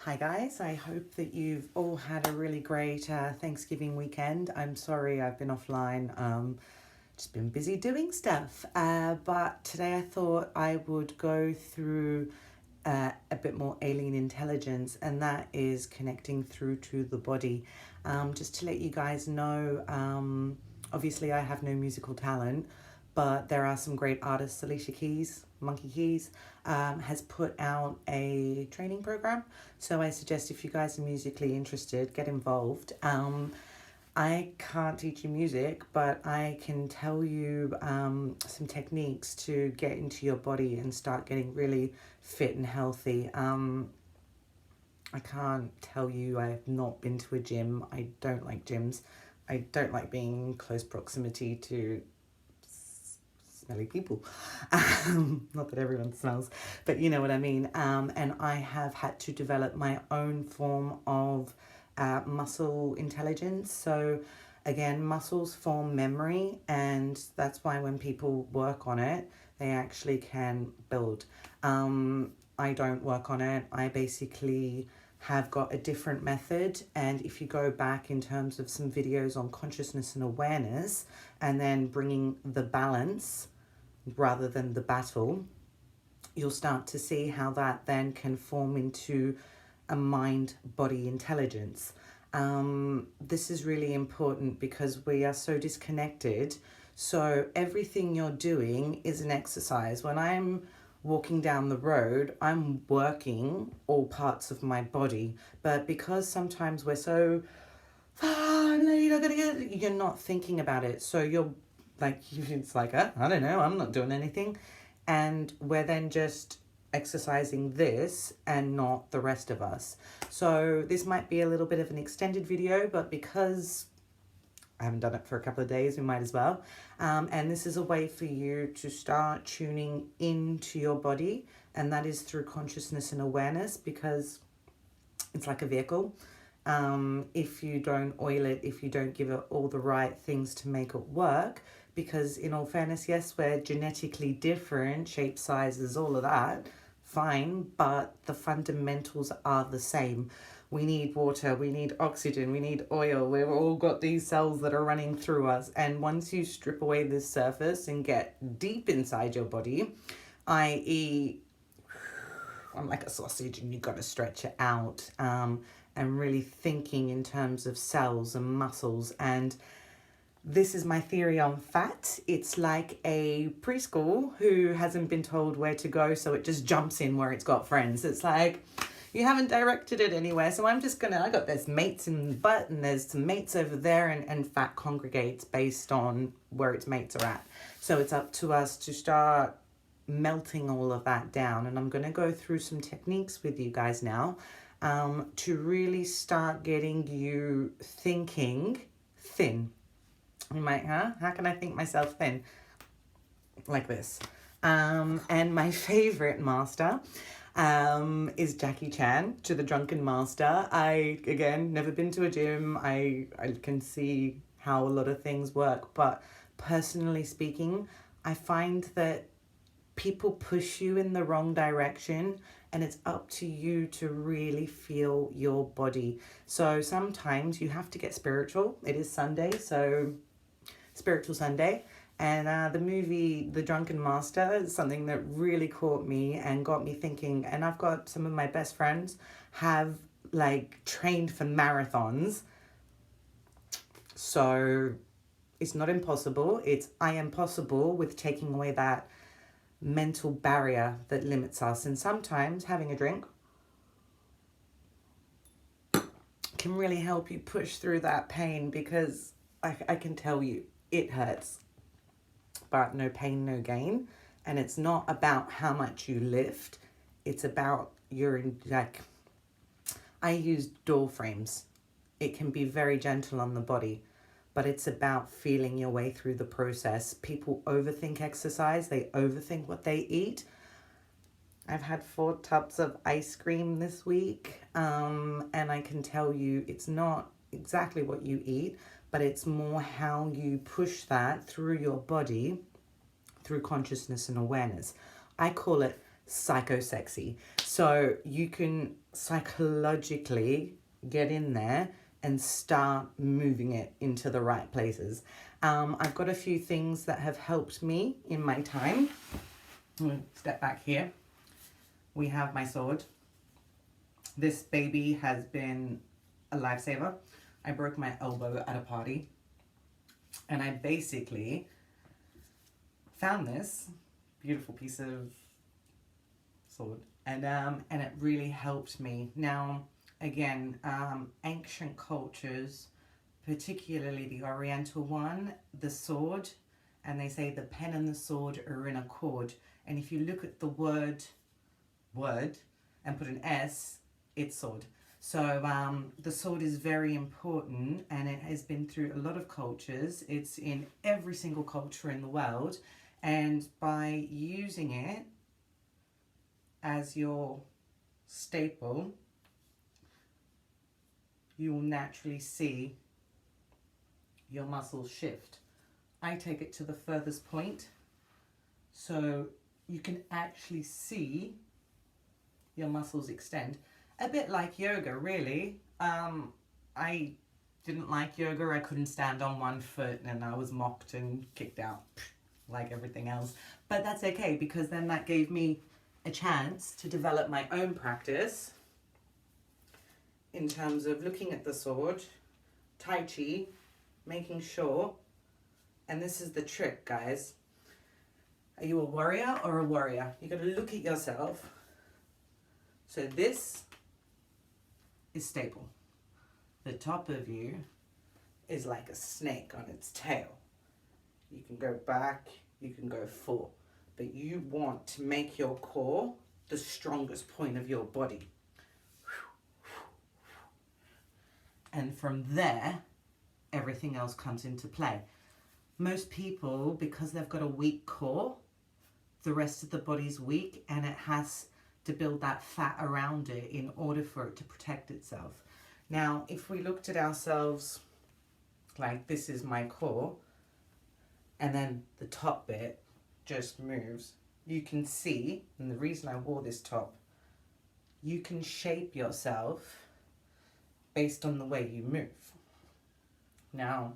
Hi guys, I hope that you've all had a really great Thanksgiving weekend. I'm sorry I've been offline, just been busy doing stuff. But today I thought I would go through a bit more alien intelligence, and that is connecting through to the body. Just to let you guys know, obviously I have no musical talent, but there are some great artists. Alicia Keys, Monkey Keys, has put out a training program. So I suggest if you guys are musically interested, get involved. I can't teach you music, but I can tell you some techniques to get into your body and start getting really fit and healthy. I can't tell you I've not been to a gym. I don't like gyms. I don't like being in close proximity to smelly people. Not that everyone smells, but you know what I mean. And I have had to develop my own form of muscle intelligence. So again, muscles form memory, and that's why when people work on it, they actually can build. I don't work on it. I basically have got a different method, and if you go back in terms of some videos on consciousness and awareness, and then bringing the balance rather than the battle, you'll start to see how that then can form into a mind-body intelligence. This is really important because we are so disconnected. So everything you're doing is an exercise. When I'm walking down the road, I'm working all parts of my body. But because sometimes we're so, I'm late, I gotta get, you're not thinking about it. So you're like, it's like, I don't know, I'm not doing anything. And we're then just exercising this and not the rest of us. So this might be a little bit of an extended video, but because I haven't done it for a couple of days, we might as well. And this is a way for you to start tuning into your body, and that is through consciousness and awareness, because it's like a vehicle. If you don't oil it, if you don't give it all the right things to make it work, because in all fairness, yes, we're genetically different, shape, sizes, all of that, fine, but the fundamentals are the same. We need water, we need oxygen, we need oil. We've all got these cells that are running through us. And once you strip away this surface and get deep inside your body, i.e., I'm like a sausage and you've got to stretch it out, and really thinking in terms of cells and muscles. And this is my theory on fat. It's like a preschool who hasn't been told where to go, so it just jumps in where it's got friends. It's like, you haven't directed it anywhere, so I'm just gonna, there's mates in the butt and there's some mates over there, and fat congregates based on where its mates are at. So it's up to us to start melting all of that down. And I'm gonna go through some techniques with you guys now to really start getting you thinking thin. You might, how can I think myself thin? Like this. And my favorite master is Jackie Chan, to the Drunken Master. I, again, never been to a gym. I can see how a lot of things work, but personally speaking, I find that people push you in the wrong direction, and it's up to you to really feel your body. So sometimes you have to get spiritual. It is Sunday, so Spiritual Sunday. And the movie The Drunken Master is something that really caught me and got me thinking. And I've got some of my best friends have like trained for marathons. So it's not impossible. I am possible with taking away that mental barrier that limits us. And sometimes having a drink can really help you push through that pain, because I can tell you it hurts, but no pain, no gain. And it's not about how much you lift. It's about I use door frames. It can be very gentle on the body, but it's about feeling your way through the process. People overthink exercise. They overthink what they eat. I've had 4 tubs of ice cream this week, and I can tell you it's not exactly what you eat, but it's more how you push that through your body, through consciousness and awareness. I call it psycho-sexy. So you can psychologically get in there and start moving it into the right places. I've got a few things that have helped me in my time. I'm gonna step back here. We have my sword. This baby has been a lifesaver. I broke my elbow at a party, and I basically found this beautiful piece of sword, and it really helped me. Now, again, ancient cultures, particularly the Oriental one, the sword, and they say the pen and the sword are in accord. And if you look at the word and put an S, it's sword. So the sword is very important, and it has been through a lot of cultures. It's in every single culture in the world, and by using it as your staple, you will naturally see your muscles shift. I take it to the furthest point, so you can actually see your muscles extend. A bit like yoga, really. I didn't like yoga. I couldn't stand on one foot, and I was mocked and kicked out like everything else. But that's okay, because then that gave me a chance to develop my own practice in terms of looking at the sword, Tai Chi, making sure, and this is the trick, guys. Are you a warrior or a warrior? You got to look at yourself. So this is stable. The top of you is like a snake on its tail. You can go back, you can go full, but you want to make your core the strongest point of your body. And from there, everything else comes into play. Most people, because they've got a weak core, the rest of the body's weak, and it has to build that fat around it in order for it to protect itself. Now, if we looked at ourselves like this is my core, and then the top bit just moves, you can see, and the reason I wore this top, you can shape yourself based on the way you move. Now,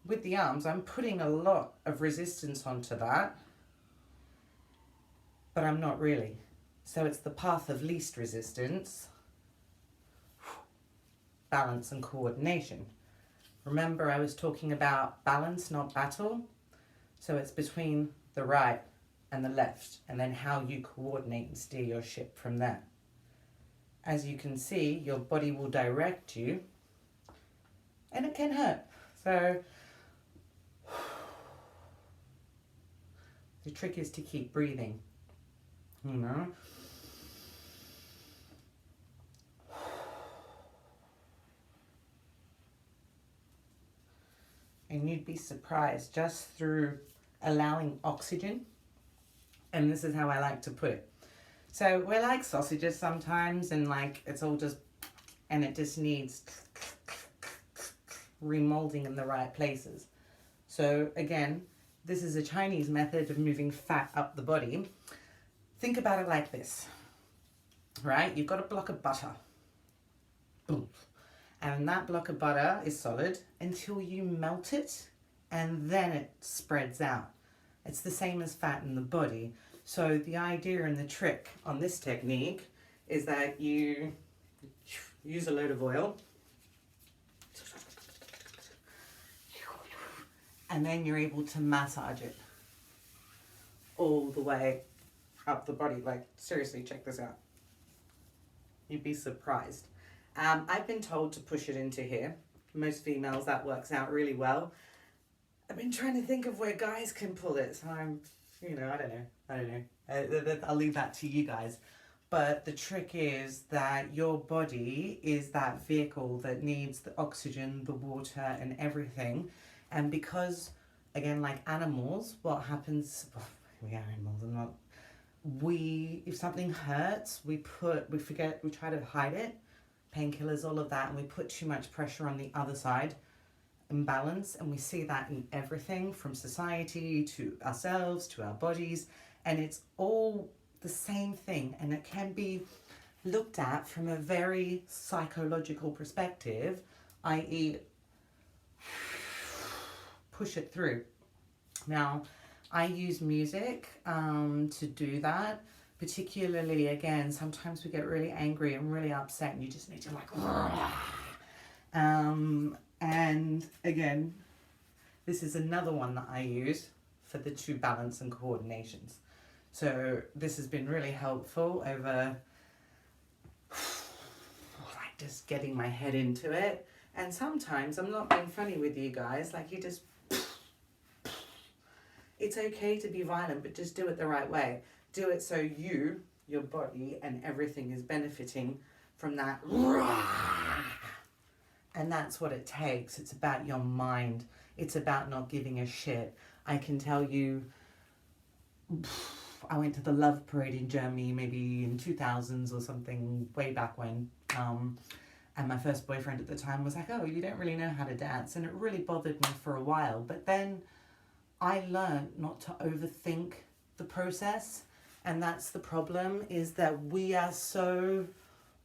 with the arms, I'm putting a lot of resistance onto that, but I'm not really. So it's the path of least resistance, balance and coordination. Remember, I was talking about balance, not battle. So it's between the right and the left, and then how you coordinate and steer your ship from there. As you can see, your body will direct you, and it can hurt. So the trick is to keep breathing, you know. And you'd be surprised just through allowing oxygen. And this is how I like to put it. So we're like sausages sometimes, and like it's all just, and it just needs remolding in the right places. So again, this is a Chinese method of moving fat up the body. Think about it like this, right? You've got a block of butter. Boom. And that block of butter is solid until you melt it, and then it spreads out. It's the same as fat in the body. So the idea and the trick on this technique is that you use a load of oil, and then you're able to massage it all the way up the body. Like, seriously, check this out. You'd be surprised. I've been told to push it into here. Most females, that works out really well. I've been trying to think of where guys can pull it, so I'm, I don't know. I'll leave that to you guys. But the trick is that your body is that vehicle that needs the oxygen, the water, and everything. And because, again, like animals, what happens, we are animals, I'm not, if something hurts, we try to hide it, painkillers, all of that, and we put too much pressure on the other side, imbalance, and we see that in everything from society to ourselves to our bodies, and it's all the same thing. And it can be looked at from a very psychological perspective, i.e. push it through. Now, I use music to do that. Particularly, again, sometimes we get really angry and really upset and you just need to like... and again, this is another one that I use for the two balance and coordinations. So this has been really helpful over like just getting my head into it. And sometimes, I'm not being funny with you guys, like you just... It's okay to be violent, but just do it the right way. Do it so you, your body, and everything is benefiting from that. And that's what it takes. It's about your mind. It's about not giving a shit. I can tell you, I went to the Love Parade in Germany maybe in 2000s or something, way back when. And my first boyfriend at the time was like, oh, you don't really know how to dance. And it really bothered me for a while. But then I learned not to overthink the process. And that's the problem, is that we are so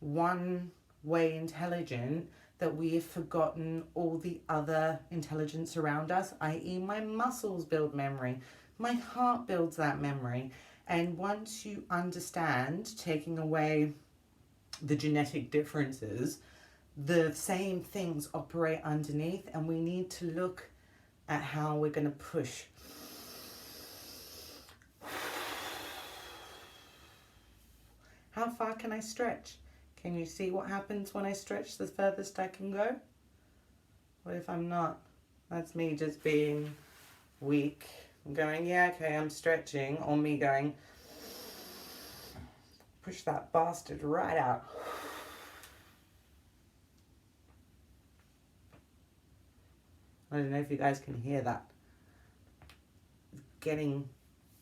one-way intelligent that we have forgotten all the other intelligence around us, i.e. my muscles build memory, my heart builds that memory. And once you understand, taking away the genetic differences, the same things operate underneath, and we need to look at how we're going to push. How far can I stretch? Can you see what happens when I stretch the furthest I can go? What if I'm not? That's me just being weak. I'm going, yeah, okay, I'm stretching. Or me going, push that bastard right out. I don't know if you guys can hear that. Getting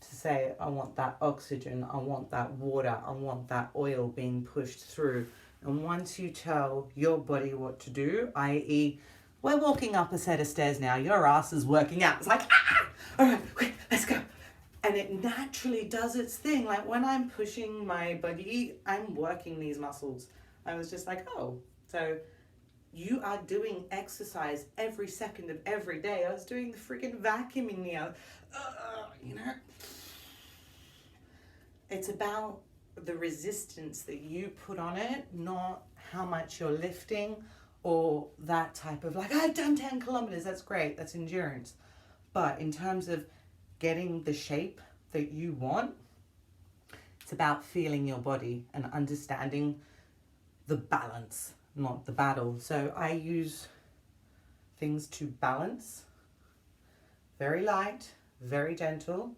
to say, I want that oxygen, I want that water, I want that oil being pushed through. And once you tell your body what to do, i.e. we're walking up a set of stairs now, your ass is working out. It's like, all right, quick, let's go. And it naturally does its thing. Like when I'm pushing my body, I'm working these muscles. I was just like, oh, so you are doing exercise every second of every day. I was doing the freaking vacuuming the other, you know. It's about the resistance that you put on it, not how much you're lifting or that type of like, I've done 10 kilometers, that's great, that's endurance. But in terms of getting the shape that you want, it's about feeling your body and understanding the balance, not the battle. So I use things to balance, very light, very gentle.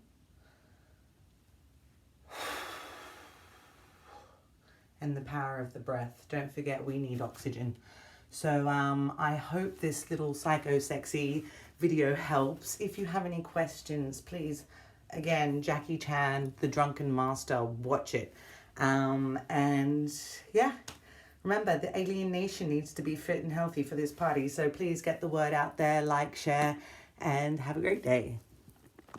And the power of the breath. Don't forget, we need oxygen. So I hope this little psycho sexy video helps. If you have any questions, please, again, Jackie Chan, the Drunken Master, watch it. And yeah, remember, the alien nation needs to be fit and healthy for this party. So please get the word out there, like, share, and have a great day.